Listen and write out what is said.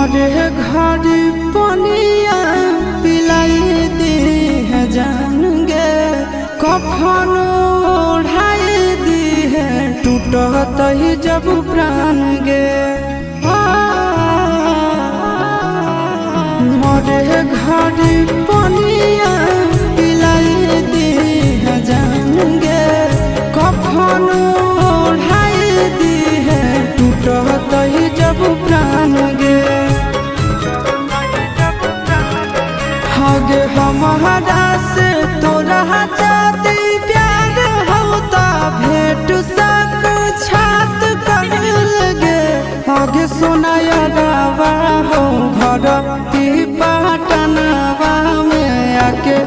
मोरे घर पनिया पिलाई दी है जान गे, कफन ओढ़ाई दी है टूटत ही जब प्राण गे। मोरे घर पनिया पिलाई दी है जान गे, कफन ओढ़ाई दी है टूटत ही जब प्राण गे। हगे हमारा से तोरा जाती प्यार होता भेट सक छात कर लगे। हगे सोनाया गावा हो घर की पाटनवा में आके